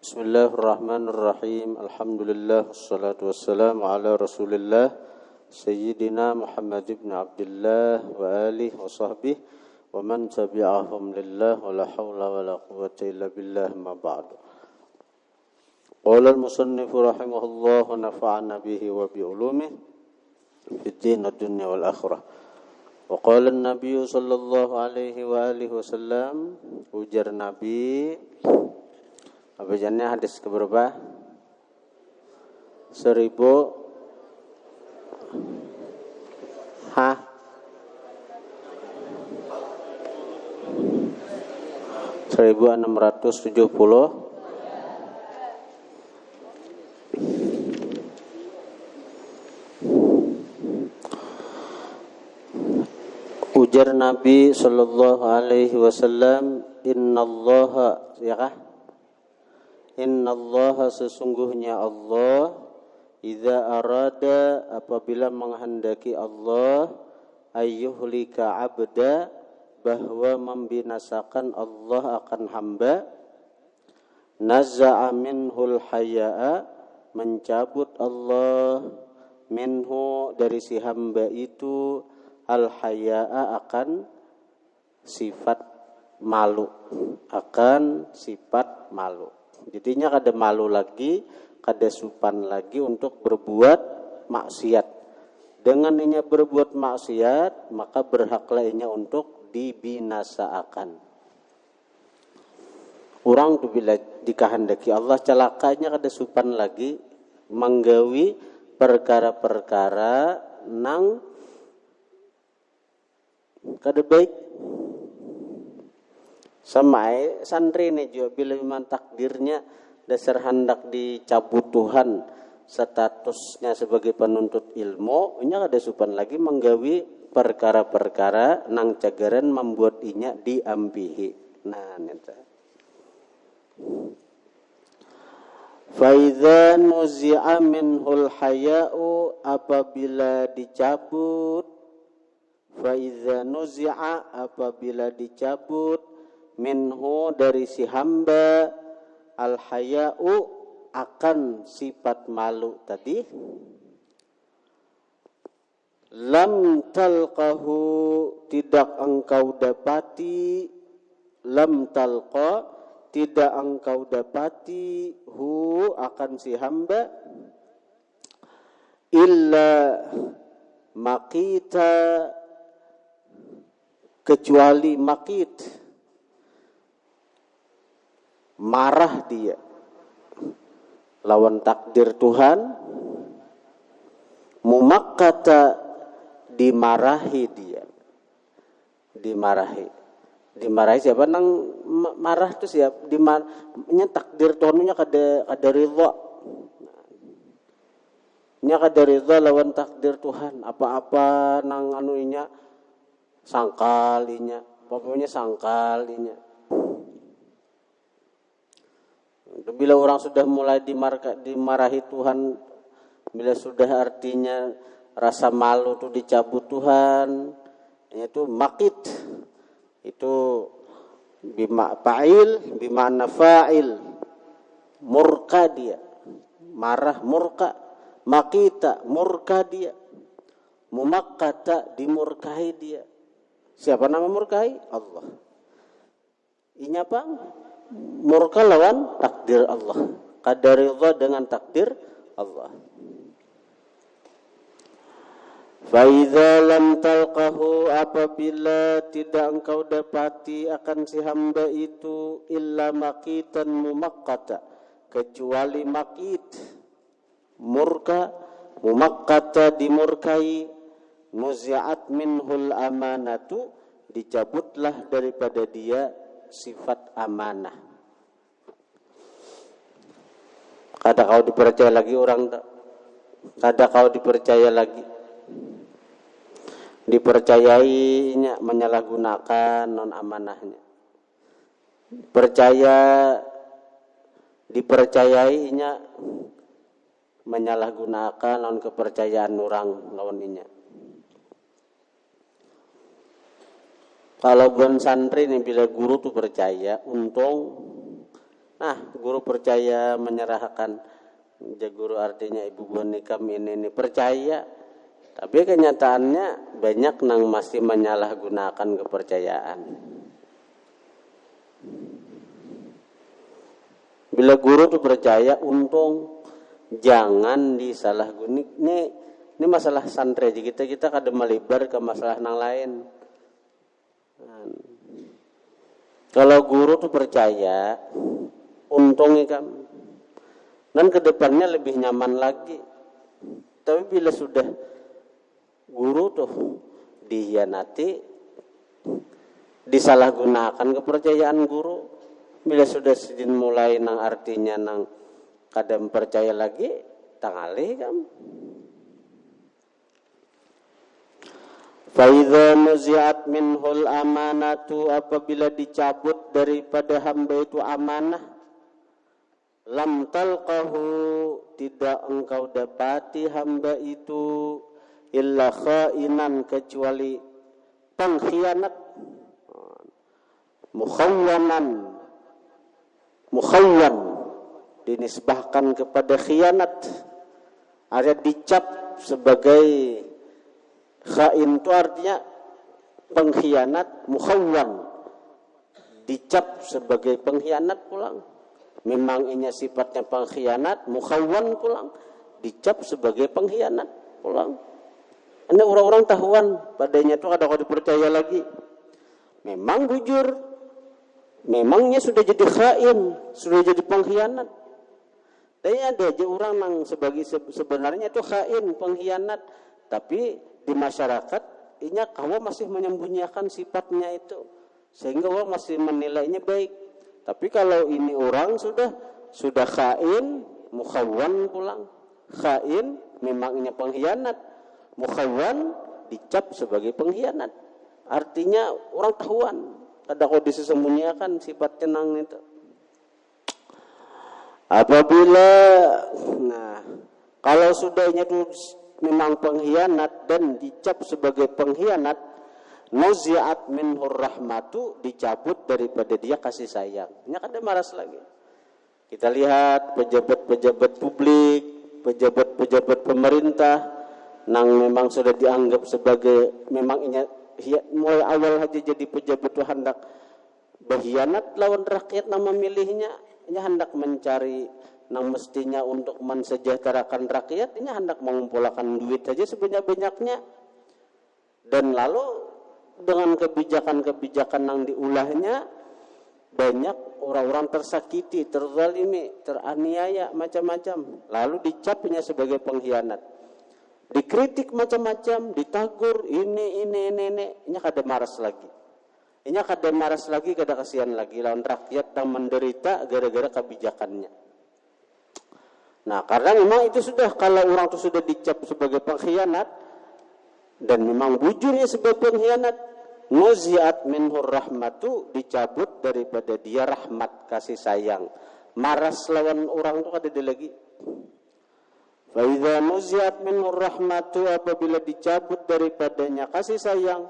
Bismillahirrahmanirrahim. Alhamdulillah wassalatu wassalamu ala Rasulillah Sayyidina Muhammad ibn Abdullah wa alihi wa sahbihi wa man tabi'ahum lillah wa la hawla wa la quwwata illa billah ma ba'du. Qala al-musannif rahimahullah wa nafa'ana bihi wa bi ulumihi fid din wad dunya wal akhirah. Wa qala an-nabiy sallallahu alaihi wa alihi wasallam, ujar Nabi. Apa jannya hadis keberapa? 1670. Ujar Nabi sallallahu alaihi wasallam, innallaha, ya kah? Innallaha, sesungguhnya Allah, idza arada, apabila menghendaki Allah, ayyuhlika abda, bahwa membinasakan Allah akan hamba, naza'a minhul haya'a, mencabut Allah minhu, dari si hamba itu, al haya'a, akan sifat malu, akan sifat malu. Jadinya kada malu lagi, kada supan lagi untuk berbuat maksiat. Dengan inya berbuat maksiat, maka berhaklah inya untuk dibinasaakan. Orang tu bila dikehendaki Allah, celakanya kada supan lagi menggawi perkara-perkara nang kada baik. Samai santri ini juga bila memang takdirnya dasar hendak dicabut Tuhan statusnya sebagai penuntut ilmu, inya ada supan lagi menggawi perkara-perkara nang cagaran membuat inya diambihi. Nah, neta. Fa idza nuzi'a minhul haya'u, apabila dicabut, fa idza nuzi'a, apabila dicabut, minhu, dari si hamba, al-haya'u, akan sifat malu tadi, lam talqahu, tidak engkau dapati, lam talqa, tidak engkau dapati, hu, akan si hamba, illa makita, kecuali makit, marah dia lawan takdir Tuhan, mumakkata, dimarahi dia, dimarahi siapa nang marah tu siap, nya takdir Tuhan nya kada ridha, nya kada ridha lawan takdir Tuhan, apa-apa nang anu inya sangkal inya, pokoknya sangkal inya. Bila orang sudah mulai dimarahi Tuhan, bila sudah artinya rasa malu itu dicabut Tuhan, itu makit, itu fa'il bima'na fa'il, murka dia, marah murka, makita murka dia, mumakkata dimurkai dia. Siapa nama murkai? Allah. Inya apa? Murka lawan takdir Allah, kada ridha dengan takdir Allah. Fa idza lam talqahu, apabila tidak engkau dapati akan si hamba itu, illa maqitan mumakkata, kecuali makit, murka, mumakkata dimurkai, muzi'at minhul amanatu, dicabutlah daripada dia sifat amanah. Kada kau dipercaya lagi orang tak? Kada kau dipercaya lagi. Dipercayainya menyalahgunakan non amanahnya. Dipercayainya menyalahgunakan non kepercayaan orang lawan inya. Kalau bukan santri nih, bila guru tuh percaya, untung Nah, guru percaya menyerahkan. Guru artinya ibu bonikam ini percaya. Tapi kenyataannya banyak nang masih menyalahgunakan kepercayaan. Bila guru tuh percaya, untung jangan disalahgunakan. Ini masalah santri aja kita kada melebar ke masalah nang lain. Kalau guru tuh percaya, untungnya kan, dan kedepannya lebih nyaman lagi. Tapi bila sudah guru tuh dihianati, disalahgunakan kepercayaan guru, bila sudah sedin mulai nang artinya nang kada percaya lagi, tangalih kan. Faidha nuziat minhul amanatu, apabila dicabut daripada hamba itu amanah, lam talqahu, tidak engkau dapati hamba itu illa khainan, kecuali pengkhianat, mukhawwan dinisbahkan kepada khianat, ada dicap sebagai khain itu artinya pengkhianat, mukhawwan dicap sebagai pengkhianat pulang. Memang ini sifatnya pengkhianat, mukhawwan pulang dicap sebagai pengkhianat pulang. Ini orang-orang tahuan padanya itu kada kau dipercaya lagi. Memang bujur, memangnya sudah jadi khain, sudah jadi pengkhianat. Tapi ada aja orang yang sebagai sebenarnya itu khain, pengkhianat, tapi di masyarakat ini kamu masih menyembunyikan sifatnya itu, sehingga orang masih menilainya baik. Tapi kalau ini orang sudah khain, mukhawwan pulang. Khain memangnya pengkhianat, mukhawwan dicap sebagai pengkhianat. Artinya orang tahuan, kada kau disembunyikan sifat tenang itu. Apabila kalau sudahnya itu memang pengkhianat dan dicap sebagai pengkhianat, nuziat minhur rahmatu, dicabut daripada dia kasih sayang. Ini kan dia maras lagi. Kita lihat pejabat-pejabat publik, pejabat-pejabat pemerintah nang memang sudah dianggap sebagai memang ini mulai awal aja jadi pejabat itu hendak berkhianat lawan rakyat nang memilihnya, ini hendak mencari nang mestinya untuk mensejahterakan rakyat, ini hendak mengumpulkan duit saja sebanyak-banyaknya. Dan lalu dengan kebijakan-kebijakan yang diulahnya, banyak orang-orang tersakiti, terzalimi, teraniaya macam-macam. Lalu dicapnya sebagai pengkhianat, dikritik macam-macam, ditagur ini kada maras lagi. Ini kada maras lagi, kada kasihan lagi lawan rakyat yang menderita gara-gara kebijakannya. Nah, karena memang itu sudah, kalau orang itu sudah dicap sebagai pengkhianat dan memang bujurnya sebagai pengkhianat, nuziat minhur rahmatu, dicabut daripada dia rahmat, kasih sayang. Maras lawan orang itu kada ada lagi. Fa idza nuziat minhur rahmatu, apabila dicabut daripadanya kasih sayang,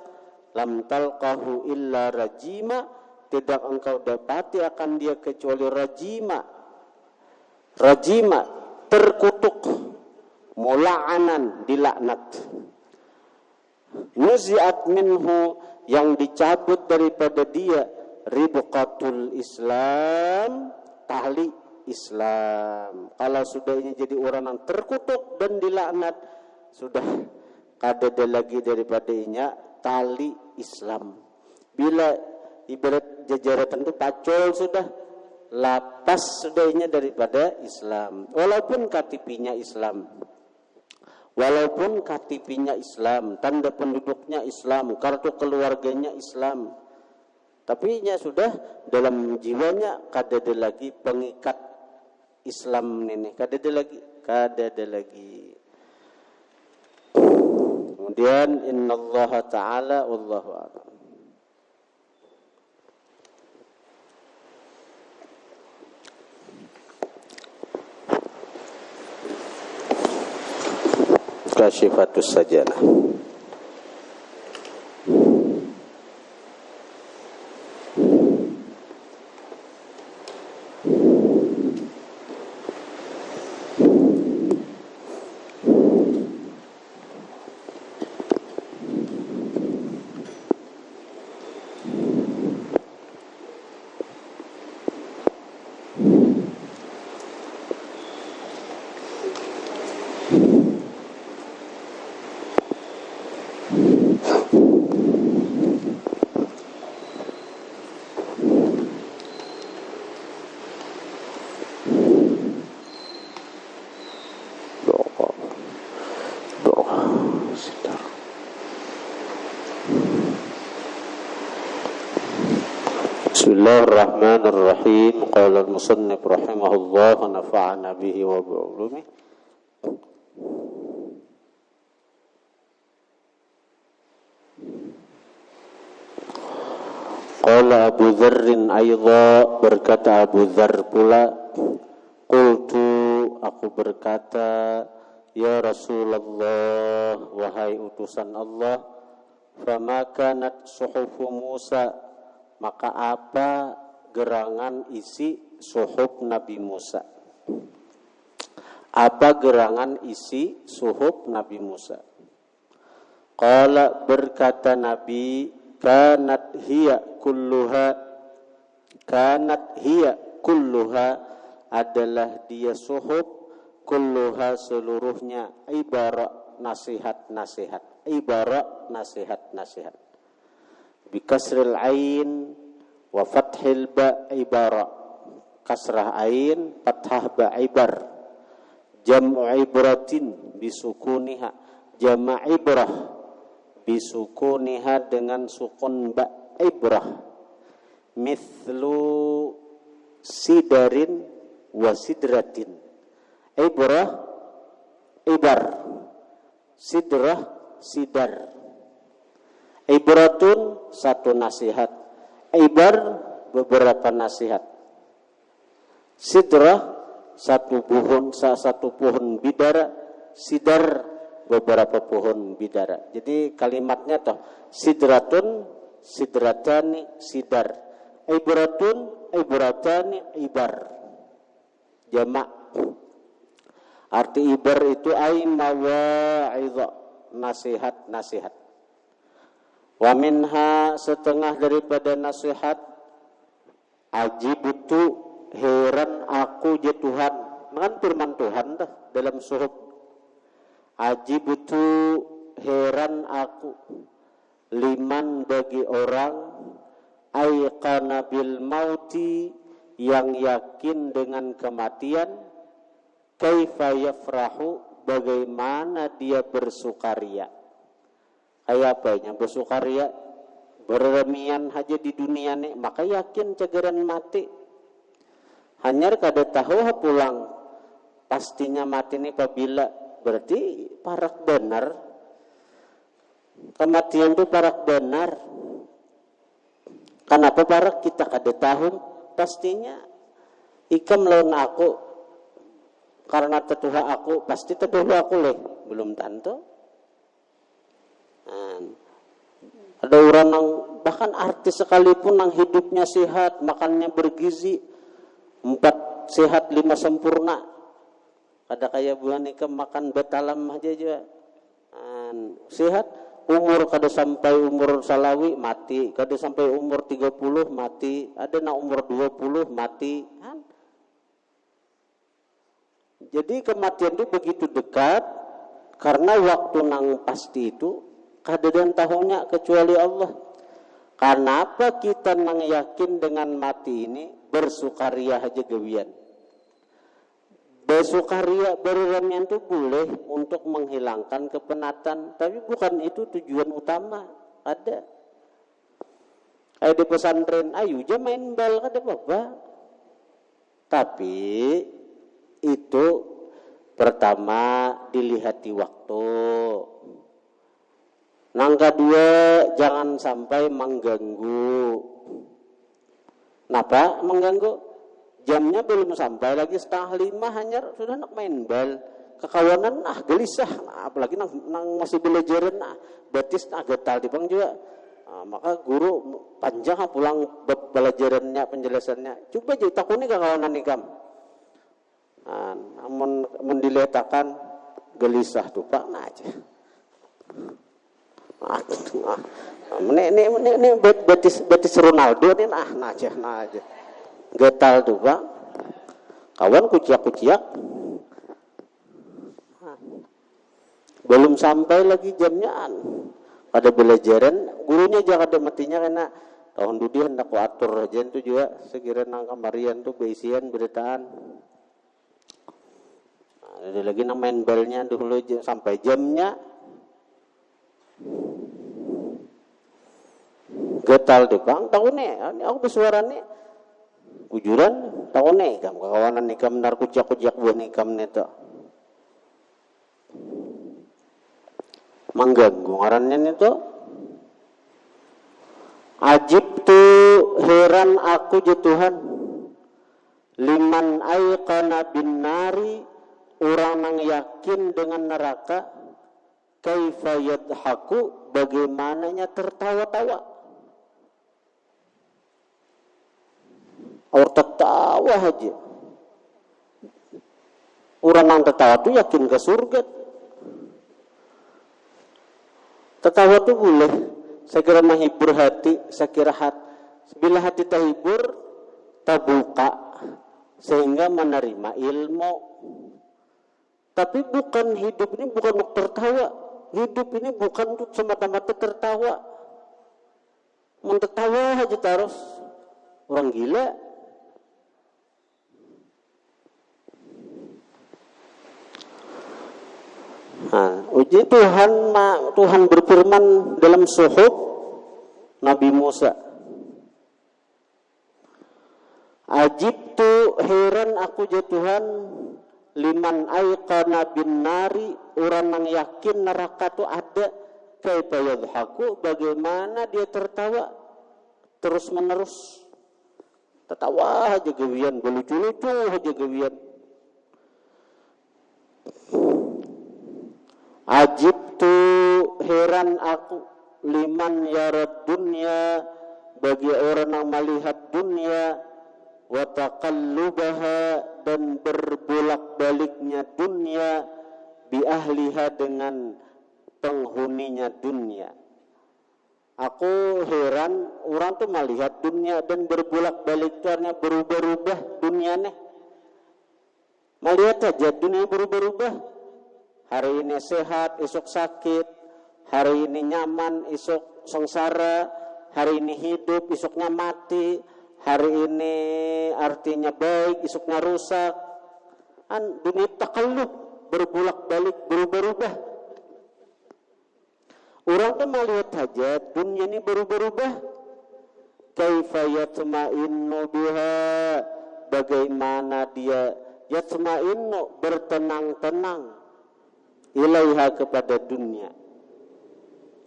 lam talqahu illa rajima, tidak engkau dapati akan dia kecuali rajima. Rajima terkutuk, mula'anan, dilaknat. Nuziat minhu, yang dicabut daripada dia, ribqatul Islam, tali Islam. Kalau sudah ini jadi orang yang terkutuk dan dilaknat, sudah kada ada lagi daripada inya tali Islam. Bila ibarat jajaratan itu pacol sudah, lapas sudahnya daripada Islam. Walaupun KTP-nya Islam, walaupun KTP-nya Islam, tanda penduduknya Islam, kartu keluarganya Islam, tapi nya sudah dalam jiwanya kada ada lagi pengikat Islam ini, kada ada lagi. Kemudian innallaha ta'ala wallahu a'lam. Kasyifatus Sajanah. Bismillahirrahmanirrahim. Qala al-musannif rahimahullah wa nafa'ana bihi wa bi ulumih. Qala Abu Dzarrin aidha, berkata Abu Dzar pula, qultu, aku berkata, ya Rasulullah, wahai utusan Allah, fama kanat suhufu Musa, maka apa gerangan isi suhuf Nabi Musa? Apa gerangan isi suhuf Nabi Musa? Qala, berkata Nabi, kanat hiya kulluha adalah dia suhuf, kulluha seluruhnya, ibarat nasihat-nasihat, bi kasril ain wa fathil ba, ibarat kasrah ain fathah ba, ibar jam'u ibratin bisukuniha, jama' ibrah bisukuniha dengan sukun ba, ibrah, mithlu sidarin wa sidratin, ibrah ibar, sidrah sidar, ibratun satu nasihat, ibar beberapa nasihat, sidrah satu pohon bidara, sidar beberapa pohon bidara. Jadi kalimatnya toh sidratun, sidratani, sidar, ibratun, ibratani, ibar, jamak. Arti ibar itu ay mawa'idha, nasihat-nasihat. Wa minha, setengah daripada nasihat, ajibutu, heran aku ya Tuhan. Kan firman Tuhan dah dalam suhuf. Ajibutu, heran aku, liman bagi orang, aiqana bil mauti, yang yakin dengan kematian, kaifa yafrahu, bagaimana dia bersukaria. Kayak apa yang bersukaria? Berremian aja di dunia nih, maka yakin cagaran mati. Hanyar kada tahu pulang, pastinya mati nih apabila, berarti parak benar. Kematian itu parak benar. Kenapa parak? Kita kada tahu pastinya. Ikam lawan aku, karena tetuha aku, pasti tetuha aku leh, belum tentu. Ada orang yang bahkan artis sekalipun yang hidupnya sehat, makannya bergizi, 4 sehat 5 sempurna. Ada kayak buah nikah makan betalam aja juga. Sehat, umur kada sampai umur salawi mati, kada sampai umur 30 mati, ada na umur 20 mati. Jadi kematian itu begitu dekat, karena waktu nang pasti itu kada dan tahunya kecuali Allah. Kenapa kita nang yakin dengan mati ini bersukaria aja gawian? Bersukaria berremian itu boleh untuk menghilangkan kepenatan, tapi bukan itu tujuan utama. Ada di pesantren, ayo aja main bal kada apa-apa. Tapi itu pertama dilihati waktu. Nang kedua, jangan sampai mengganggu. Kenapa mengganggu? Jamnya belum sampai lagi 4:30 hanyar sudah nak main bal. Kekawanan gelisah, apalagi nang masih belajaran batis getal di bang juga. Maka guru panjang pulang pelajarannya, penjelasannya. Coba jadi takuni kekawanan nikam. Namun diletakan gelisah tuh Pak aja. Ini betis Ronaldo nih aja. Getal tuh Pak. Kawan kuciak. Belum sampai lagi jamnya ada belajaran, gurunya jangan ada matinya karena tahun dudi hendak ku atur aja itu juga sekira nang kamarian tuh beisian beritaan. Ada lagi nang main balnya dulu sampai jamnya. getal deh bang tahun ini aku bersuarane ujuran tahun ini kawanan nikam narkujak buah nikam neto mengganggu ngarannya itu. Ajib tu heran aku je Tuhan liman aiqana bin nari orang yang yakin dengan neraka kaifa yadhaku bagaimananya tertawa-tawa orang tertawa aja orang yang tertawa tu yakin ke surga tertawa tu boleh saya kira menghibur hati, saya kira bila hati terhibur, terbuka, sehingga menerima ilmu. Tapi bukan hidup ini bukan untuk tertawa. Hidup ini bukan untuk semata-mata tertawa. Mau tertawa aja terus. Orang gila. Nah, uji Tuhan berfirman dalam suhuf Nabi Musa. Ajibtu heran aku ya Tuhan liman aiqana bin nari orang yang yakin neraka itu ada kaifa yadhaku bagaimana dia tertawa terus menerus tertawa aja gawian lucu-lucu aja gawian. Ajibtu heran aku liman yarad dunya bagi orang yang melihat dunia wa taqallubaha dan berbolak-baliknya dunia bi ahliha dengan penghuninya dunia. Aku heran orang tuh melihat dunia dan berbolak-balik karena berubah-ubah dunianya. Melihat aja dunia berubah-ubah. Hari ini sehat, esok sakit. Hari ini nyaman, esok sengsara. Hari ini hidup, esoknya mati. Hari ini artinya baik, esoknya rusak. Dunia takallub, berbolak-balik, berubah-ubah. Orang tuh melihat aja dunia ini berubah-ubah. Kaifa yatma'innu biha, bagaimana dia yatma'innu bertenang-tenang ilaiha kepada dunia.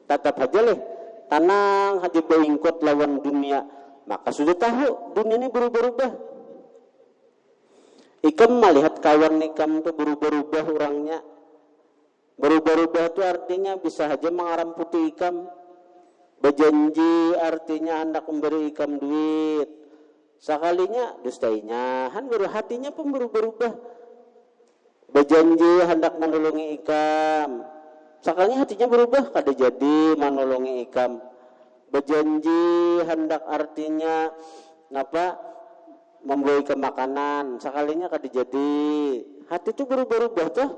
Tetap aja leh tenang aja beingkot lawan dunia, maka sudah tahu dunia ini berubah-ubah. Ikam melihat kawan ikam tuh berubah-ubah orangnya. Berubah-ubah itu artinya bisa saja mengaramputi ikam. Berjanji artinya hendak memberi ikam duit. Sekalinya dustainya, hatinya pun berubah-ubah. Berjanji hendak menolongi ikam. Sekalinya hatinya berubah, kada jadi menolongi ikam. Berjanji hendak artinya memberi ikam makanan. Sekalinya kada jadi. Hati itu berubah-ubah tuh.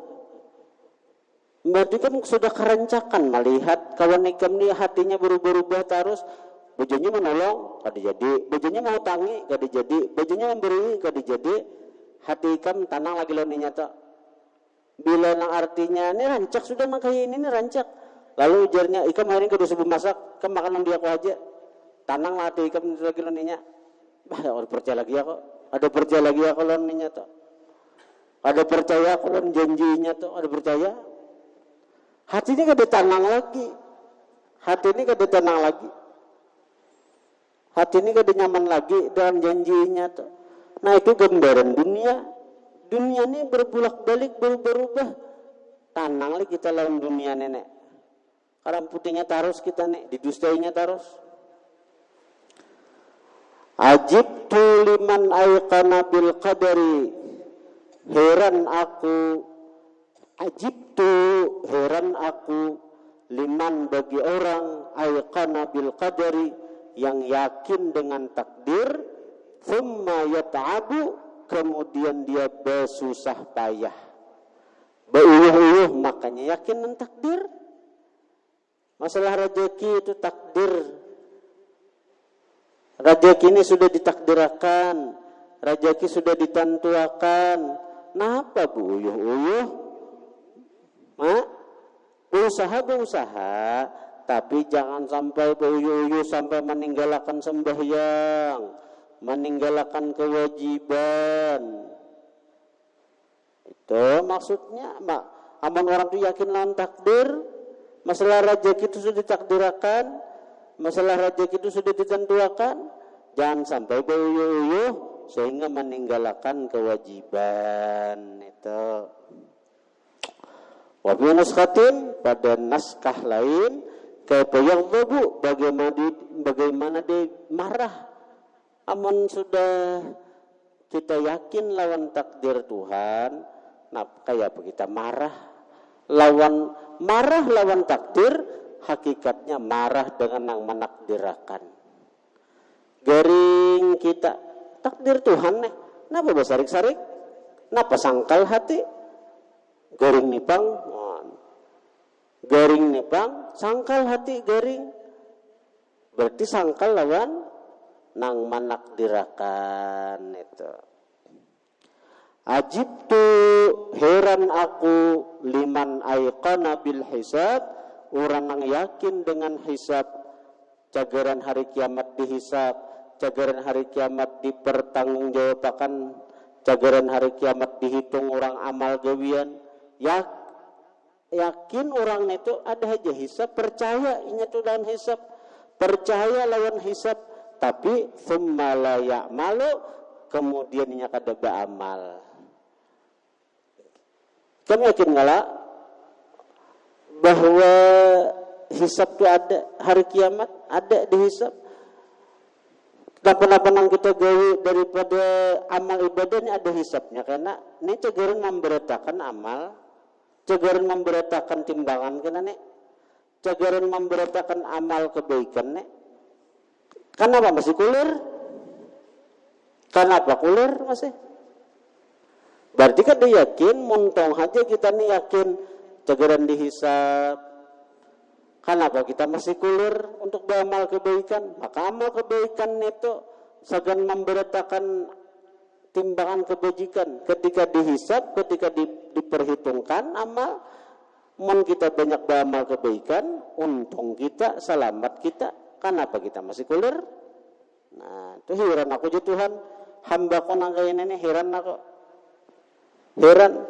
Berarti kan sudah kerencakan melihat kawan ikam ni hatinya berubah-ubah terus. Berjanji menolong, kada jadi. Berjanji mau tangi, kada jadi. Berjanji memberi, kada jadi. Hati ikam tenang lagi lawan nyata. Bila nang artinya ini rancak sudah nang kayak ini rancak. Lalu ujarnya ikam hari ini kada sebelum masak, ikam makan dia aku aja. Tenang hati ikam lagi lawan nya. Bah, ada percaya lagi ya kok. Ada percaya lagi ya kalau nya tuh. Ada percaya kalau janjinya tuh, ada percaya. Hati ini kada tenang lagi. Hati ini kada tenang lagi. Hati ini kada nyaman lagi dengan janjinya tuh. Nah itu gambaran dunia. Dunia ini berbolak-balik, berubah-ubah. Tenang lagi kita lawan dunia nenek. Karam putihnya terus kita nek, didustainya terus. Ajibtu liman aiqana bil qadari. Heran aku. Ajibtu heran aku liman bagi orang aiqana bil qadari yang yakin dengan takdir, thumma yata'abu kemudian dia bersusah payah, beuyuh-uyuh makanya yakin dengan takdir. Masalah rezeki itu takdir. Rezeki ini sudah ditakdirkan, rezeki sudah ditentukan. Kenapa beuyuh-uyuh? Berusaha tapi jangan sampai beruyu-uyu sampai meninggalkan sembahyang, meninggalkan kewajiban. Itu maksudnya, amun orang itu yakin lawan takdir, masalah rezeki itu sudah ditakdirkan, masalah rezeki itu sudah ditentukan, jangan sampai beruyu-uyu sehingga meninggalkan kewajiban itu. Wa fi nuskhatin, pada naskah lain, kaifa yaghdabu, bagaimana dia marah. Amun sudah kita yakin lawan takdir Tuhan, nah kayak kita marah lawan takdir, hakikatnya marah dengan yang menakdirakan. Garing kita takdir Tuhan nih, napa basarik-sarik, napa sangkal hati, garing nipang, sangkal hati garing, berarti sangkal lawan nang menakdirakan itu. Ajib tu, heran aku, liman aiqana bil hisab, orang yang yakin dengan hisab, cagaran hari kiamat dihisab, cagaran hari kiamat dipertanggungjawabkan, cagaran hari kiamat dihitung orang amal gawian. Yakin orang itu ada aja hisab, percaya ini tuh lawan hisab, percaya lawan hisab, tapi tsumma la ya'malu, kemudian nya kada beramal. Kamu yakin nggak bahwa hisab itu ada, hari kiamat ada dihisab? Kenapa nang kita gawe daripada amal ibadahnya ada hisabnya, karena ini cegaran memberatakan amal, cegaran memberatakan timbangan kena nih, cegaran memberatakan amal kebaikan nih. Kenapa masih kulir? Kenapa kulir masih? Berarti kan dia yakin, muntong aja kita nih yakin cegaran dihisab. Kenapa kita masih kulir untuk beramal kebaikan? Maka amal kebaikan itu segan memberatakan timbangan kebajikan. Ketika dihisab, ketika diperhitungkan amal, mun kita banyak beramal kebaikan, untung kita, selamat kita. Kenapa kita masih kulir? Nah, itu heran aku aja Tuhan. Hamba ko nang kaya ini heran aku. Heran.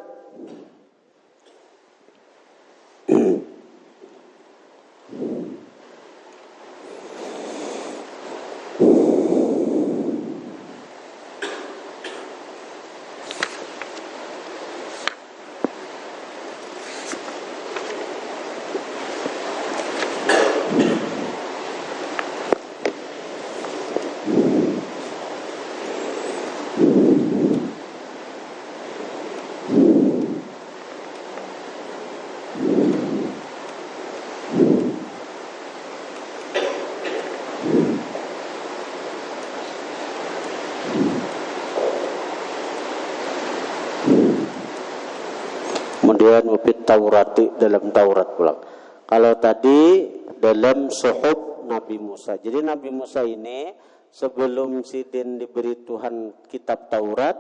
Kemudian wafit Taurati, dalam Taurat pulang. Kalau tadi dalam suhuf Nabi Musa. Jadi Nabi Musa ini sebelum sidin diberi Tuhan kitab Taurat,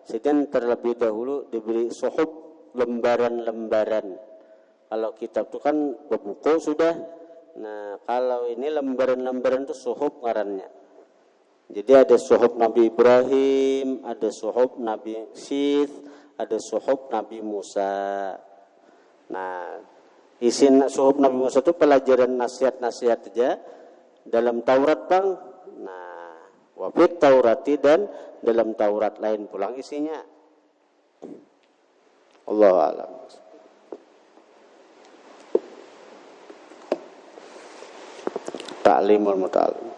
sidin terlebih dahulu diberi suhuf, lembaran-lembaran. Kalau kitab itu kan berbuku sudah. Nah, kalau ini lembaran-lembaran itu suhuf ngarannya. Jadi ada suhuf Nabi Ibrahim, ada suhuf Nabi Syith, ada suhuf Nabi Musa. Nah, isi suhuf Nabi Musa itu pelajaran nasihat-nasihat aja dalam Taurat bang. Nah, wafit Taurati, dan dalam Taurat lain pulang isinya. Allahu a'lam. Ta'limul muta'allim.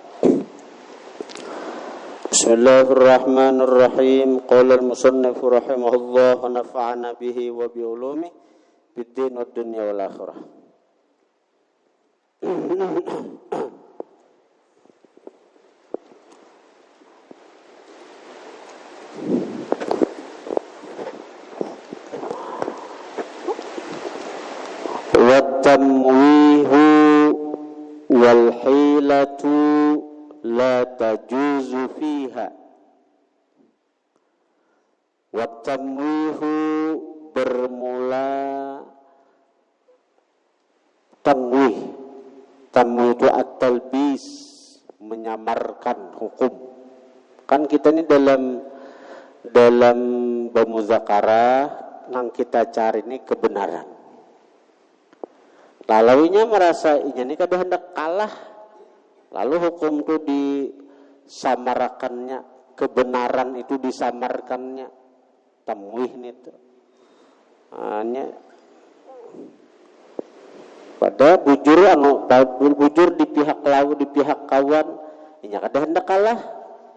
Bismillahirrahmanirrahim. Qala al-musannif rahimahullah wa nafa'ana bihi wa bi ulumi fid din wad dunya wal akhirah. Wa tamwihu wal hilatu la tajuzu fiha. Watamwihu, bermula tamwih. Tamwih itu at-talbis, menyamarkan hukum. Kan kita ini dalam bermuzakarah nang kita cari ini kebenaran. Lalunya merasa ini kada hendak kalah, lalu hukum itu disamarakannya, kebenaran itu disamarkannya. Tamwih itu hanya pada bujur di pihak lawan, di pihak kawan, ini kada hendak kalah,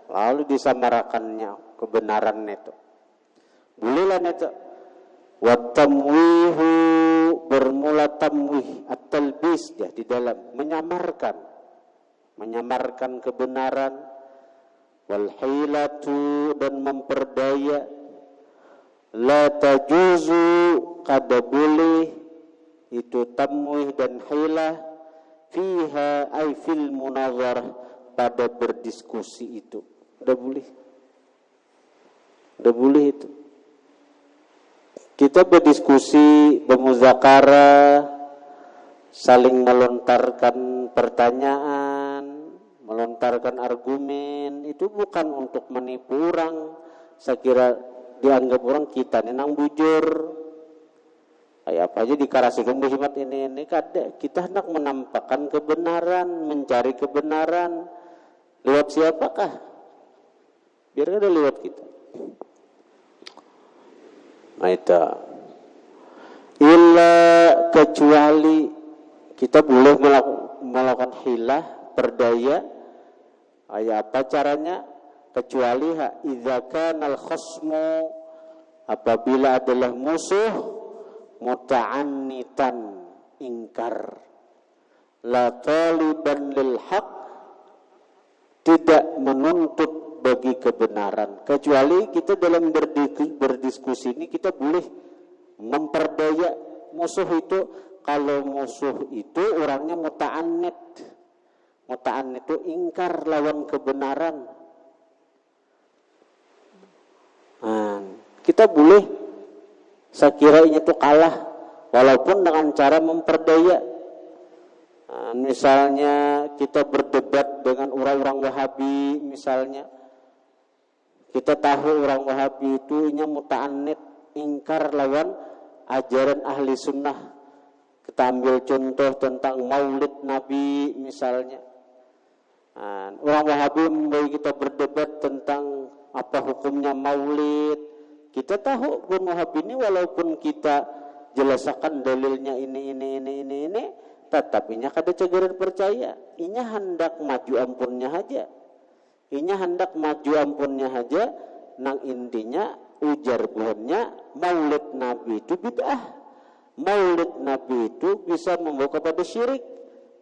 lalu disamarakannya kebenaran itu. Bolehlah itu. Wa tamwihu, bermula tamwih, at-talbis dia di dalam menyamarkan kebenaran, wal hilatu, dan memperdaya, la tajuzu, kada boleh itu tamwih dan hilah, fiha ay fil munazarah, pada berdiskusi itu. Udah boleh itu. Kita berdiskusi, bermuzakarah, saling melontarkan pertanyaan, melontarkan argumen, itu bukan untuk menipu orang. Saya kira dianggap orang kita ini nang bujur. Kayak apa aja dikarasikan berhimat ini kada. Kita hendak menampakkan kebenaran, mencari kebenaran. Lewat siapakah? Biar kada lewat kita. Nah itu. Illa, kecuali kita boleh melakukan hilah, perdaya. Apa caranya? Kecuali idza kana al-khasmu, apabila adalah musuh muta'annitan, ingkar, la taliban lil haq, tidak menuntut bagi kebenaran. Kecuali kita dalam berdiskusi ini kita boleh memperdaya musuh itu. Kalau musuh itu orangnya muta'annit itu ingkar, lawan kebenaran. Kita boleh, saya kira ini tuh kalah, walaupun dengan cara memperdaya. Misalnya kita berdebat dengan orang-orang Wahabi, misalnya kita tahu orang Wahabi itu muta'annit, ingkar lawan ajaran ahli sunnah. Kita ambil contoh tentang maulid Nabi misalnya. Orang Wahabi membuat kita berdebat tentang apa hukumnya maulid. Kita tahu orang Wahabi ini walaupun kita jelaskan dalilnya ini, tetapi nya kada cegeran percaya. Inya hendak maju ampunnya aja. Nang intinya ujar buahnya maulid Nabi itu bid'ah. Maulid Nabi itu bisa membawa kepada syirik.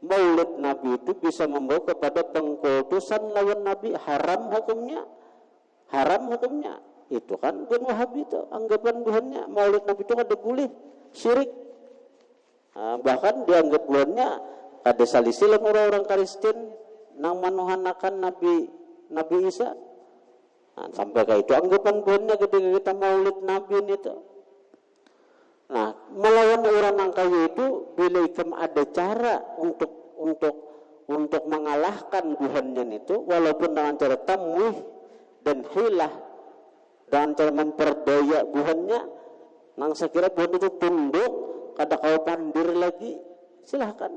Maulid Nabi itu bisa membawa kepada pengkultusan lawan Nabi. Haram hukumnya. Itu kan bukan Wahabi itu, anggapan buhannya maulid Nabi itu kada boleh, syirik. Bahkan dianggap buhannya kada salisilan orang-orang Kristen nang manuhanakan Nabi Isa. Sampai kayak itu anggapan buhannya ketika kita maulid Nabi itu. Nah, melawan orang nang kayak itu, bila ikam ada cara untuk mengalahkan buhannya itu, walaupun dengan cara tamwih dan hilah, dengan cara memperdaya buhannya, nang saya kira buhan itu tunduk, kada kau pandir lagi, silahkan.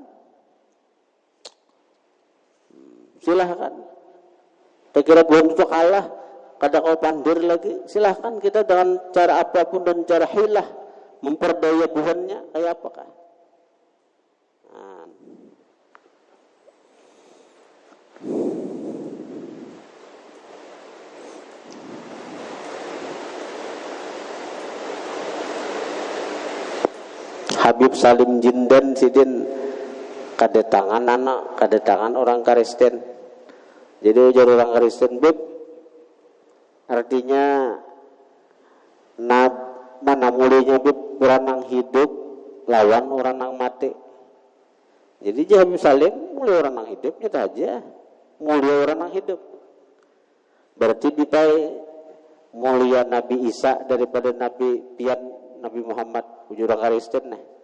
Saya kira buhan itu kalah, kada kau pandir lagi, silahkan. Kita dengan cara apapun dan cara hilah memperdaya buhannya, kayak apakah? Habib Salim Jindan sidin kadetangan orang Kristen. Jadi ujar orang Kristen, Bib, artinya mana mulinya Bib orang yang hidup lawan orang yang mati. Jadi Habib Salim mulia orang yang hidup itu aja, mulia orang yang hidup. Berarti dipai mulia Nabi Isa daripada Nabi Muhammad, ujar orang Kristen.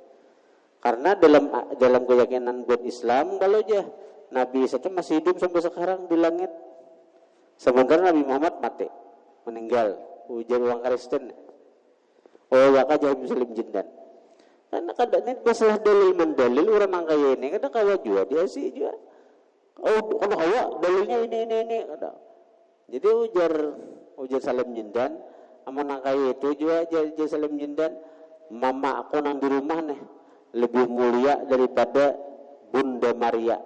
Karena dalam keyakinan buat Islam kalau aja Nabi Isa itu masih hidup sampai sekarang di langit. Sementara Nabi Muhammad mati, meninggal. Ujar orang Kristen. Oh ya kah Jahab Muslim Jindan. Karena kadang ini masalah dalil mendalil orang yang kaya ini kadang kawa juga dia sih juga. Oh kalau kawa dalilnya ini kadang. Jadi ujar Salim Jindan sama nang kaya itu juga ujar Salim Jindan, mama aku nang di rumah nih lebih mulia daripada Bunda Maria.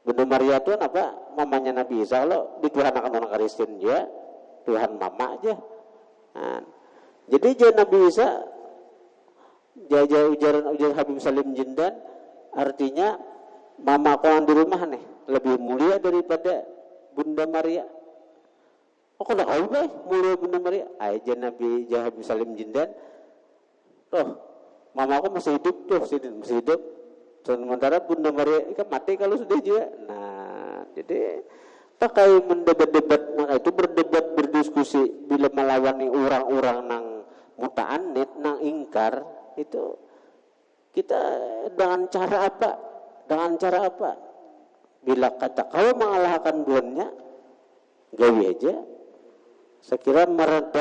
Bunda Maria itu apa? Mamanya Nabi Isa. Kalau di Tuhan akan orang Kristen dia Tuhan mama aja. Nah, jadi Nabi Isa ujaran Habib Salim Jindan artinya mama aku yang di rumah nih lebih mulia daripada Bunda Maria. Oh kalau kau mulia Bunda Maria, aja Nabi Habib Salim Jindan. Mama aku masih hidup tuh, masih hidup. Sementara Bunda Maria kan mati kalau sudah juga. Nah, jadi pakai mendebat-debat, maka itu berdebat berdiskusi bila melawani orang-orang nang muta'anid, nang ingkar itu kita dengan cara apa? Dengan cara apa? Bila kata kau mengalahkan duanya, gawi aja. Sekira benar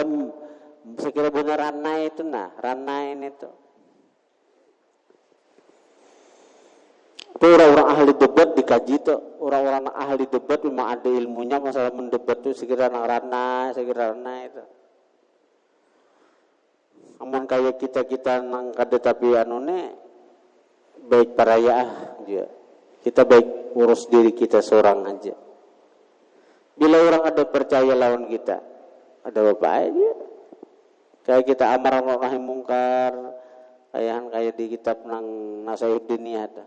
ranai itu ranai itu. Itu orang-orang ahli debat dikaji tuh, orang-orang ahli debat memang ada ilmunya masalah mendebat tuh sekira ranai itu. Amun kayak kita nang kada tapi anune baik paraya aja. Kita baik urus diri kita seorang aja. Bila orang ada percaya lawan kita, ada apa aja. Kayak kita amar nahi mungkar, kayak di kitab nang Nasaihuddin ada.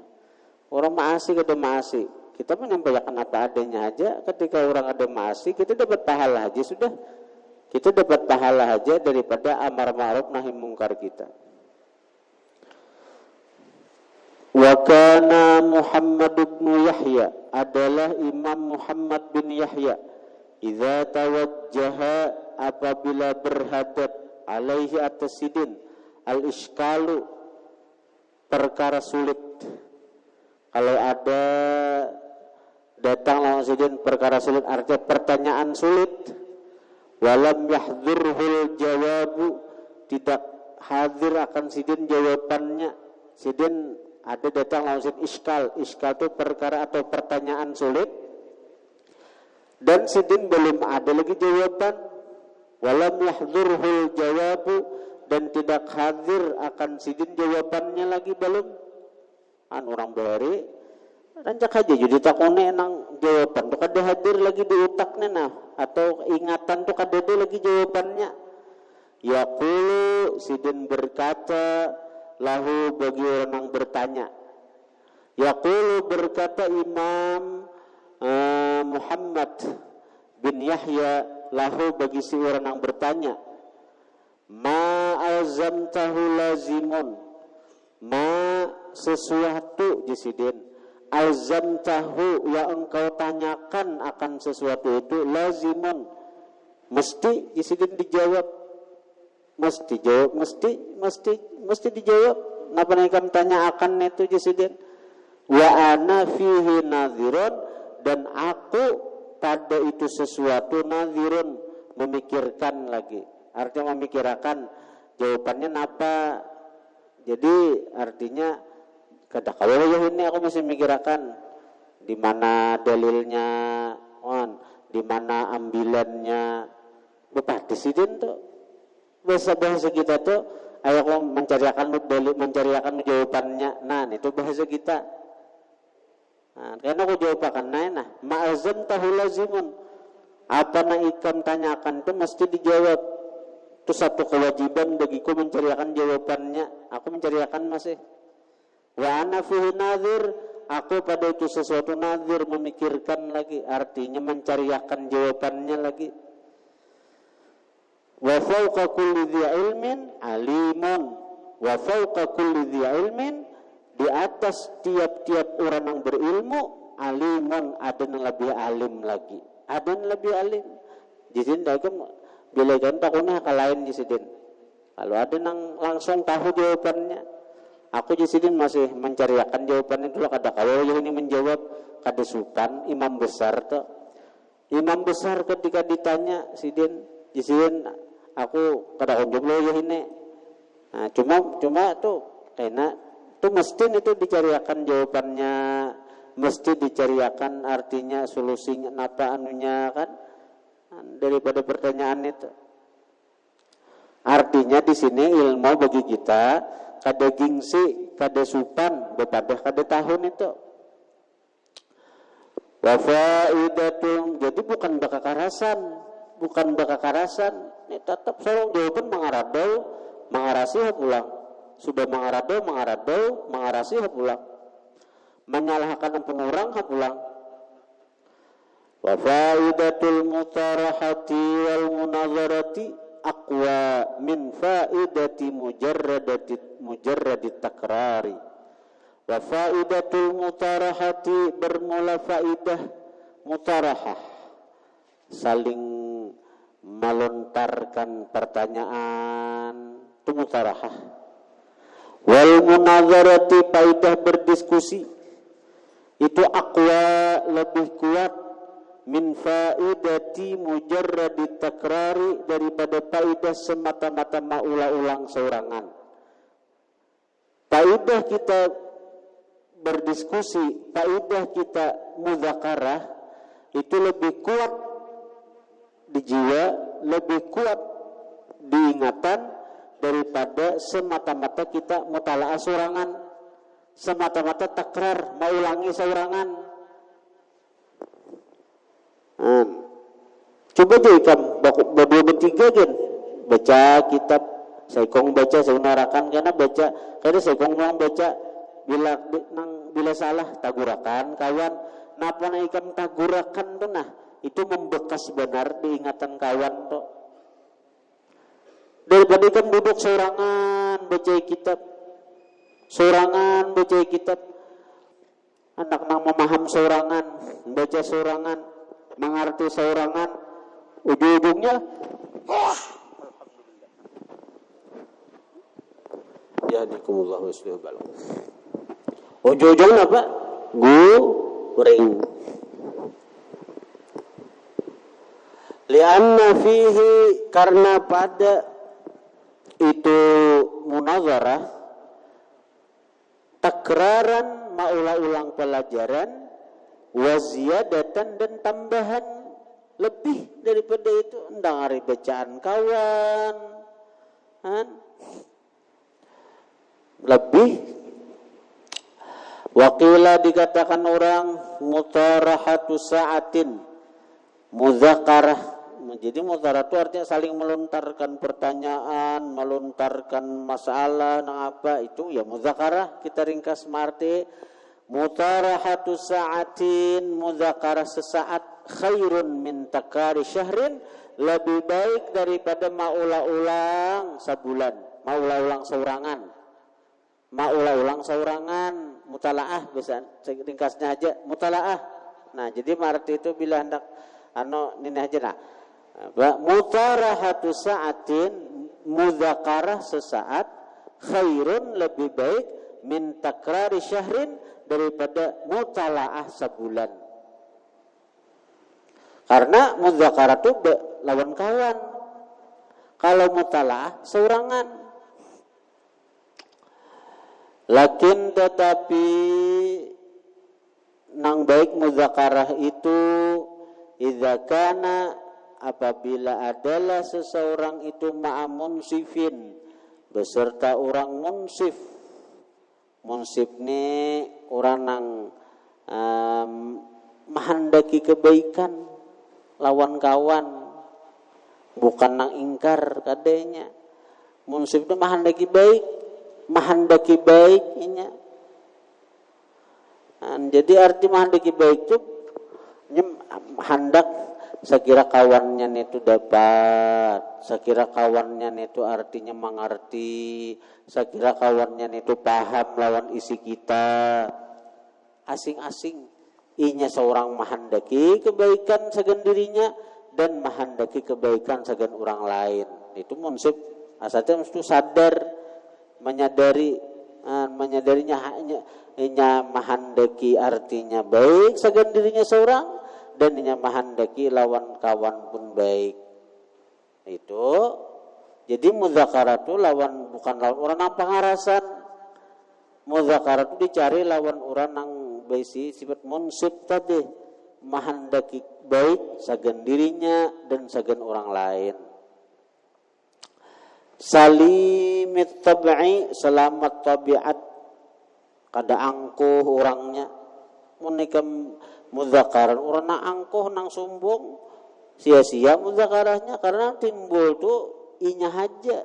Orang maasi kada maasi, kita menyampaikan apa adanya aja. Ketika orang ada maasi, kita dapat pahala aja sudah. Kita dapat pahala aja daripada amar ma'ruf nahi mungkar kita. Wa kana Muhammad bin Yahya adalah Imam Muhammad bin Yahya. Idza tawajjaha apabila berhadap alaihi atas sidin al-iskalu perkara sulit. Kalau ada datang lawan sidin perkara sulit artinya pertanyaan sulit. Walam yahdhurhul jawabu tidak hadir akan sidin jawabannya. Sidin ada datang lawan sidin iskal itu perkara atau pertanyaan sulit. Dan sidin belum ada lagi jawaban. Walam yahdhurhul jawabu dan tidak hadir akan sidin jawabannya lagi belum. Orang beri rancak aja jadi takone nang jawaban tuh kada hadir lagi di utaknya atau ingatan tuh kada ada lagi jawabannya. Yaqulu sidin berkata lahu bagi orang yang bertanya. Yaqulu berkata Imam Muhammad bin Yahya lahu bagi si orang yang bertanya, ma azamtahu lazimun, ma sesuatu jisidin azamtahu yang engkau tanyakan akan sesuatu itu lazimun mesti jisidin dijawab, mesti jawab, mesti dijawab. Napa kamu tanya akan itu jisidin? Wa ana fihi nadhirun dan aku pada itu sesuatu nadhirun memikirkan lagi. Artinya memikirkan jawabannya apa. Jadi artinya kata kalau ini aku masih mikirkan di mana dalilnya, di mana ambilannya. Bapak disidin tuh bahasa kita tuh ayo aku mencariakan jawabannya. Nah, itu bahasa kita. Nah, karena aku jawabakan ma'azam tahu lazimun. Apa na ikam tanyakan itu mesti dijawab. Itu satu kewajiban bagiku mencariakan jawabannya. Aku mencariakan masih. Wa ana fihi nadhir, aku pada itu sesuatu nadhir memikirkan lagi, artinya mencariakan jawabannya lagi. Wa fawqa kulli dhi ilmin alimun. Wa fawqa kulli dhi ilmin, di atas tiap-tiap orang yang berilmu, alimun, ada yang lebih alim lagi. Ada yang lebih alim. Jadi bila kan takutnya kalahin di sidin. Kalau ada yang langsung tahu jawabannya, Aku jisidin masih mencariakan jawabannya dulu. Kada kalau ini menjawab kada sukan imam besar tuh. Imam besar ketika ditanya sidin aku kada jawab lo ini. Nah, cuma tuh enak tuh mesti itu dicariakan jawabannya, mesti dicariakan artinya solusinya apa anunya kan daripada pertanyaan itu. Artinya di sini ilmu bagi kita kada gingsi, kada supan, bepadah kada tahun itu. Wa faidatun, jadi bukan bakakarasan, ini tetap sorong jawaban mengarasi pulang. Sudah mengarasi pulang. Menyalahkan penurang pulang. Wa faidatul mutarahati wal munazarati aqwa min faidati mujarradit takrari. Wa faidatul mutarahati, bermula faidah mutarahah, saling melontarkan pertanyaan, itu mutarahah. Wal munazarati, faidah berdiskusi, itu aqwa, lebih kuat, min faidati mujarradit takrari, daripada faidah semata-mata maulah-ulang seorangan. Faidah kita berdiskusi, faidah kita mudzakarah itu lebih kuat di jiwa, lebih kuat di ingatan daripada semata-mata kita mutalaah seorangan, semata-mata takrar mau ulangi seorangan. Coba deh berdua bertiga kan baca kitab, saya kong baca, saya unarakan karena baca, karena saya kong baca bila salah tagurakan kawan, napa na ikan tagurakan tuh nah itu membekas benar di ingatan kawan tuh. Daripada ikan duduk sorangan baca kitab, anak nang memaham sorangan, baca sorangan, mengerti sorangan, ujung-ujungnya yahdikumullah wa yuslih balakum. Ujung-ujungnya apa? Guring. Lianna fihi, karena pada itu munazarah takraran, maulah-ulang pelajaran, waziyadatan, dan tambahan lebih daripada itu, endang hari bacaan kawan kan? Lebih. Waqila, dikatakan orang, mutarahatu sa'atin muzakarah. Jadi muzakarah itu artinya saling melontarkan pertanyaan, melontarkan masalah, apa itu ya muzakarah. Kita ringkas marti mutarahatu sa'atin, muzakarah sesaat, khairun min takari syahrin, lebih baik daripada maulah-ulang sebulan, maulah-ulang seorangan, mutalaah, bisa ringkasnya aja mutalaah. Nah, jadi marti itu bila hendak ini aja nah. Mutarahatu sa'atin, muzakarah sesaat, khairun, lebih baik, min takrari syahrin, daripada mutalaah sebulan. Karena muzakarah itu lawan kawan. Kalau mutalaah seorangan. Lakin tetapi nang baik muzakarah itu idza kana, apabila adalah seseorang itu ma'a munsifin, beserta orang munsif. Munsif ni orang nang menghendaki kebaikan lawan kawan, bukan nang ingkar kadenya. Munsif itu menghendaki baik inya. Jadi arti menghendaki baik itu hendak sekira kawannya itu dapat, sekira kawannya itu artinya mengerti, sekira kawannya itu paham lawan isi kita. Asing-asing inya seorang menghendaki kebaikan sagan dirinya dan menghendaki kebaikan sagan orang lain. Itu munsif asalnya mesti sadar, menyadari menyadarinya nya mahandaki artinya baik sagan dirinya seorang dan nya mahandaki lawan kawan pun baik. Itu jadi mudzakaratu lawan bukan lawan orang nang pangarasan. Mudzakaratu dicari lawan orang nang besi sifat munsib tadi mahandaki baik sagan dirinya dan sagan orang lain. Salimit tab'i selamat tabiat kada angkuh orangnya munikam mudzakaran orang nang angkuh nang sombong sia-sia mudzakarahnya karena timbul tuh inya haja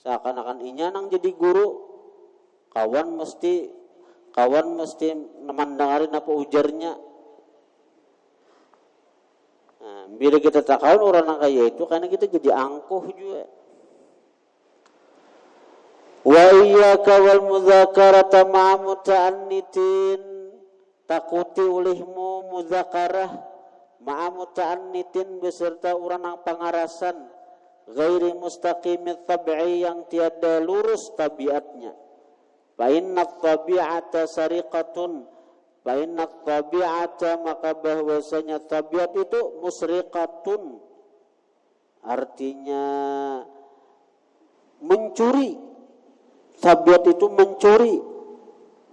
seakan-akan inya nang jadi guru kawan mesti mendengarin apa ujarnya. Bila kita tak kawan orang yang kaya itu karena kita jadi angkuh juga. Wa iyyaka wal mudzakarata ma'a muta'annitin, takuti olehmu mudzakarah ma'a muta'annitin beserta orang yang pangarasan ghairi mustaqimit tab'i yang tiada lurus tabiatnya. Fa inna tabi'ata sariqatun, fa inna tabi'ata maka bahwasanya tabiat itu musriqatun artinya mencuri. Tabiat itu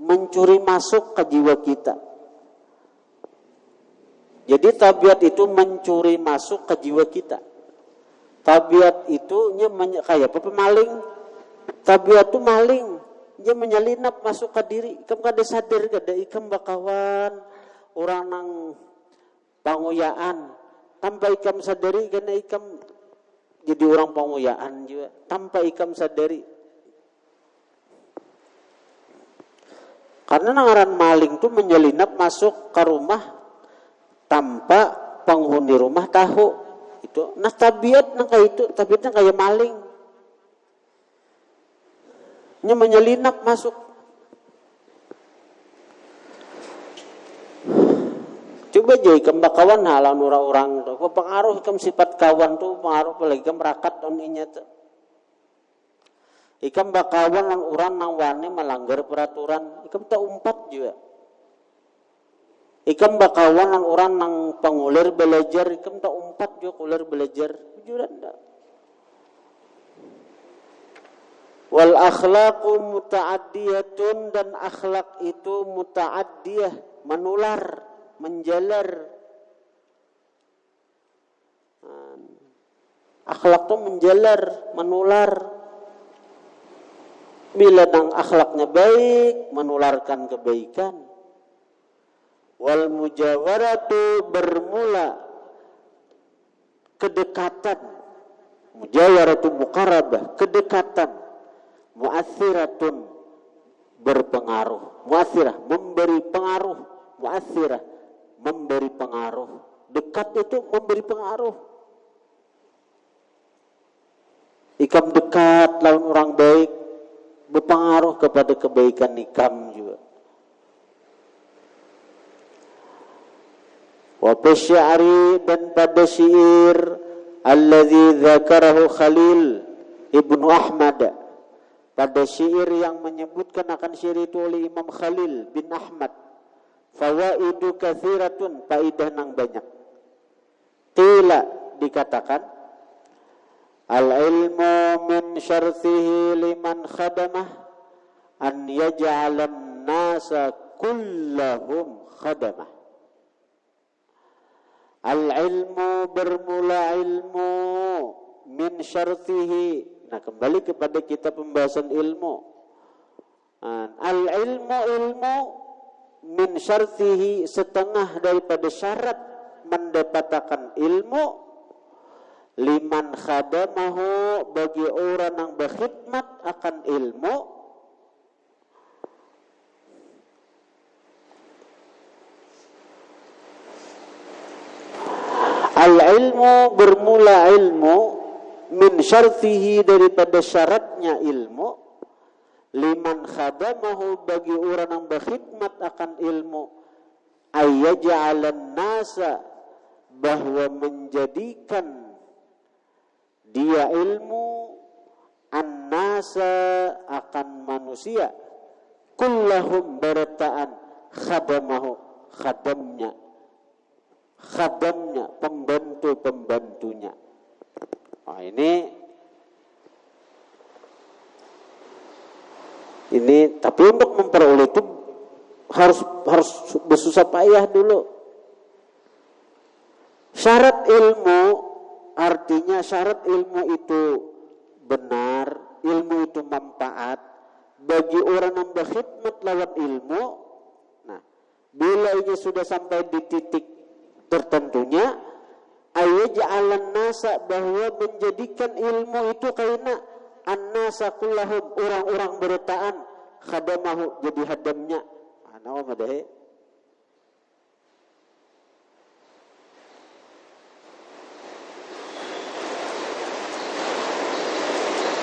mencuri masuk ke jiwa kita. Jadi tabiat itu mencuri masuk ke jiwa kita. Tabiat itu kayak apa pemaling. Tabiat itu maling. Dia menyelinap masuk ke diri. Ikam kada sadar kada ikam bakawan orang nang panguyaan. Tanpa ikam sadari karena ikam jadi orang panguyaan juga. Tanpa ikam sadari. Karena nangaran maling itu menyelinap masuk ke rumah tanpa penghuni rumah tahu. Itu nah tabiat nang kayak itu, tabiatnya kayak maling. Nya menyelinap masuk. Coba jadi ikam bakawan halan orang-orang tu. Pengaruh ikam sifat kawan tu pengaruh apalagi ikam rakat oninya tu. Ikam bakawan lang orang nang wani melanggar peraturan, ikam tak umpat juga. Ikam bakawan lang orang nang pangulir belajar, ikam tak umpat juga kulir belajar. Juran dah. Wal akhlaqu muta'addiyatun dan akhlak itu muta'addiyah, menular, menjalar. Akhlak itu menjalar, menular. Bila nang akhlaknya baik, menularkan kebaikan. Wal mujawaratu bermula kedekatan. Mujawaratu muqarabah, kedekatan. Mu'athiratun berpengaruh. Mu'athirah memberi pengaruh. Mu'athirah memberi pengaruh. Dekat itu memberi pengaruh. Ikam dekat lawan orang baik berpengaruh kepada kebaikan ikam juga. Wa bisyari dan pada syair alladzi dzakarahu Khalil Ibnu Ahmad, pada syair yang menyebutkan akan syair itu oleh Imam Khalil bin Ahmad, fawaidu katsiratun, faidah nang banyak. Qila dikatakan al-ilmu min syartihi liman khadamah an yaj'alan nasa kullahum khadamah. Al-ilmu bermula ilmu min syartihi. Nah kembali kepada kita pembahasan ilmu. Al-ilmu ilmu min syartihi setengah daripada syarat mendapatkan ilmu. Liman khadamahu bagi orang yang berkhidmat akan ilmu. Al-ilmu bermula ilmu min syartihi daripada syaratnya ilmu. Liman khadamahu bagi orang yang berkhidmat akan ilmu. Ayyaja'alan nasa bahwa menjadikan dia ilmu nasa akan manusia kullahum berataan khadamahu khadamnya pembantunya. Nah, ini tapi untuk memperoleh itu harus bersusah payah dulu. Syarat ilmu artinya syarat ilmu itu benar, ilmu itu manfaat bagi orang yang berkhidmat lawan ilmu. Nah, bila ini sudah sampai di titik tertentunya, ayaj'alan nasa, bahwa menjadikan ilmu itu kaina an-nasa kullahum, orang-orang beritaan khadamahu, jadi hadamnya. Ana madahe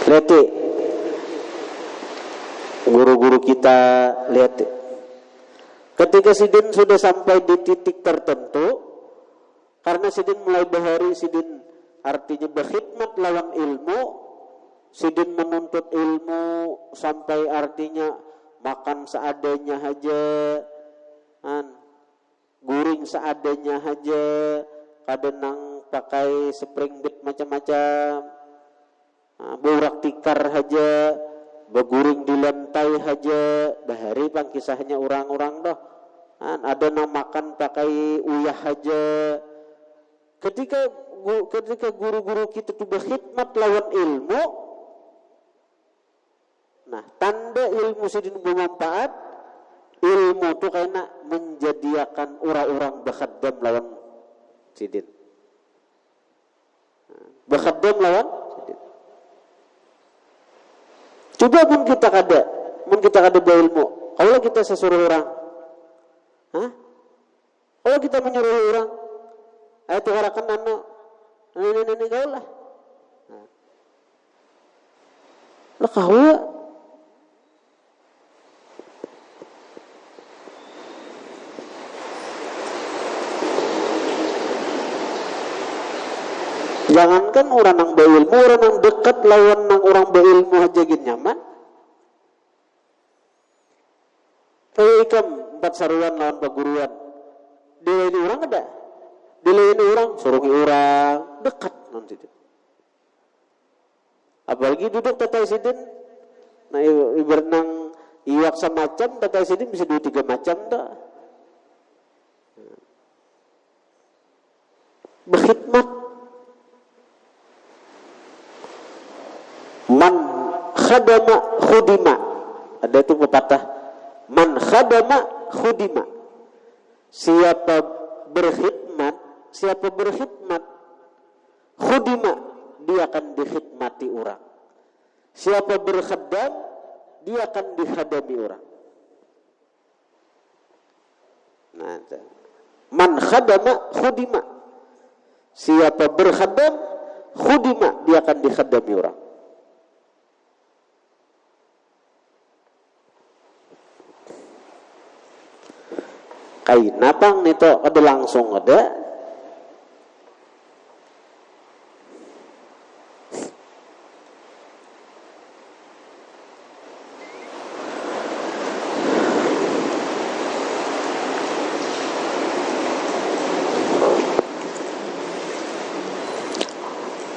lihat guru-guru kita, lihat ketika sidin sudah sampai di titik tertentu, karena sidin mulai bahari, sidin artinya berkhidmat lawan ilmu, sidin menuntut ilmu sampai artinya makan seadanya aja, guring seadanya aja, kadang pakai spring bed macam-macam, borak tikar aja, berguring di lantai aja, bahari pang kisahnya orang-orang doh, ada yang makan pakai uyah aja. Ketika guru-guru kita tuh berkhidmat lawan ilmu, nah tanda ilmu sidin bermanfaat, ilmu tuh karena menjadikan orang-orang berkhadam lawan sidin, berkhadam lawan sidin. Coba mun kita kada berilmu, kalau kita sesuruh orang, kalau kita menyuruh orang, ayo tuh orang kan ini kau lah, lah kau jangankan orang yang berilmu, orang yang dekat lawan yang orang berilmu aja gini nyaman. Kayak ikam 4 saruan lawan paguruan, dilayani orang ada, dilayani orang surungi orang dekat nanti. Apalagi duduk tatai sidin, nah berenang iwak semacam tatai sidin bisa 2-3 macam dah. Berkhidmat. Man khadama khudima. Ada itu pepatah, man khadama khudima. Siapa berkhidmat khudima, dia akan dikhidmati orang. Siapa berkhadam, dia akan dihadami orang. Nah, man khadama khudima. Siapa berkhadam khudima, dia akan dihadami orang. Kain napang nito ada langsung ada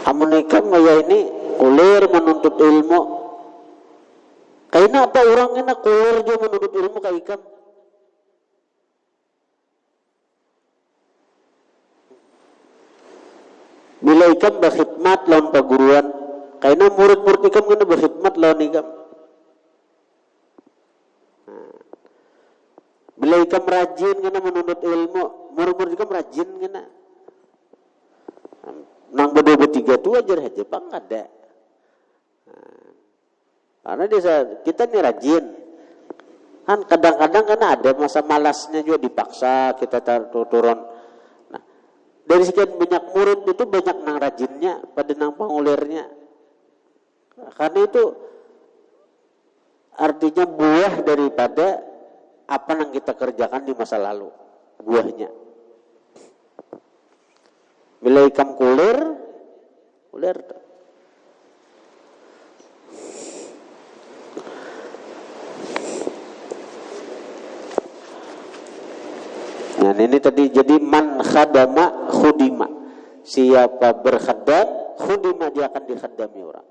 amunikam ngaya ini kulir menuntut ilmu. Kain apa orang ini kulir juga menuntut ilmu kaikam. Bila ikam berkhidmat lawan paguruan, karena murid-murid ikam kena berkhidmat lawan ikam. Bila ikam rajin kena menuntut ilmu, murid-murid ikam rajin kena. Nang berdua-bertiga tu ajar aja bang ada. Karena kita nih rajin. Kan kadang-kadang kan ada masa malasnya juga dipaksa kita turun. Dari sekian banyak murid itu banyak nang rajinnya pada nang pangulirnya. Karena itu artinya buah daripada apa yang kita kerjakan di masa lalu. Buahnya. Bila ikam kulir. Nah ini tadi jadi man khadama khudima. Siapa berkhadam, khudima dia akan dikhadami orang.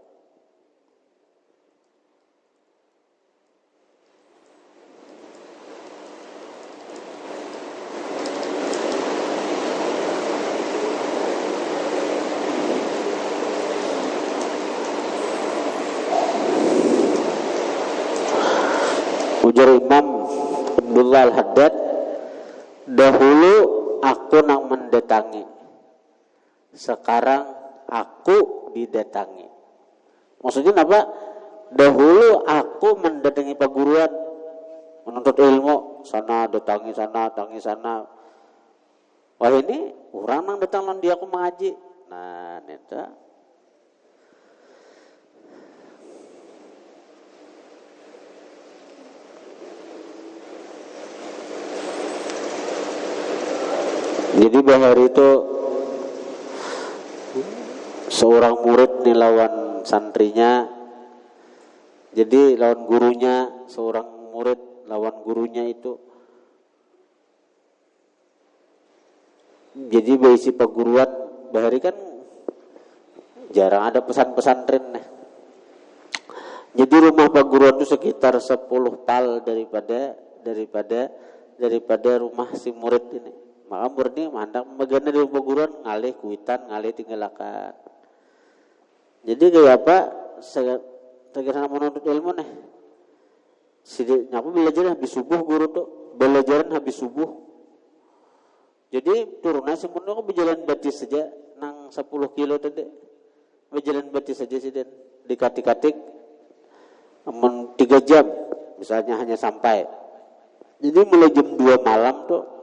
Ujar Imam Abdullah Al-Haddad, dahulu aku nang mendatangi, sekarang aku didatangi. Maksudnya apa? Dahulu aku mendatangi perguruan menuntut ilmu, sana datangi sana, datangi sana. Wah ini orang nang datang lan dia aku mengaji. Nah, neta. Jadi bahari itu seorang murid nih lawan santrinya. Jadi lawan gurunya, seorang murid lawan gurunya itu. Jadi berisi perguruan bahari kan jarang ada pesantren nih. Jadi rumah perguruan itu sekitar 10 pal daripada rumah si murid ini. Maka murid ini mandang bagiannya di perguruan ngalih kuitan, ngalih tinggalakan. Jadi kayak apa? Segera menuntut ilmu nih. Aku belajar habis subuh guru tuh, belajaran habis subuh. Jadi turunnya si murid aku berjalan batis saja, nang 10 kilo tadi, berjalan batis saja sih dan dikatik-katik, 3 jam, misalnya hanya sampai. Jadi mulai jam 2 malam tuh.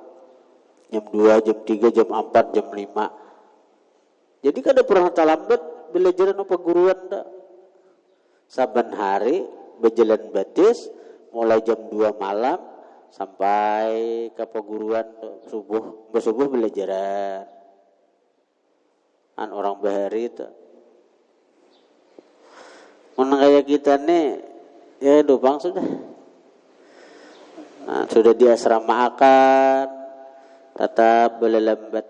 Jam 2, jam 3, jam 4, jam 5. Jadi kada pernah terlambat belajar apa guruan tak. Saban hari berjalan batis mulai jam 2 malam sampai ke perguruan subuh. Bersubuh belajaran. Orang bahari itu. Menang kayak kita nih ya dupang sudah. Nah, sudah di asrama akan tetap berlambat.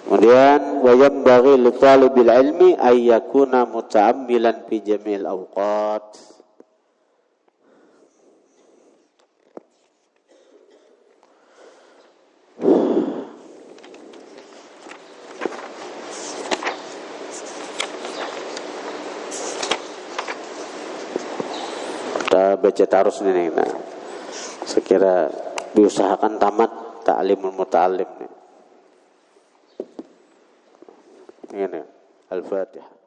Kemudian wayam bagi li talibil ilmi ay yakuna muta'ammilan fi jamil awqat. Kita baca terus nih. Nah, sekira diusahakan tamat ta'limul muta'allim nih. Ini Al-Fatihah.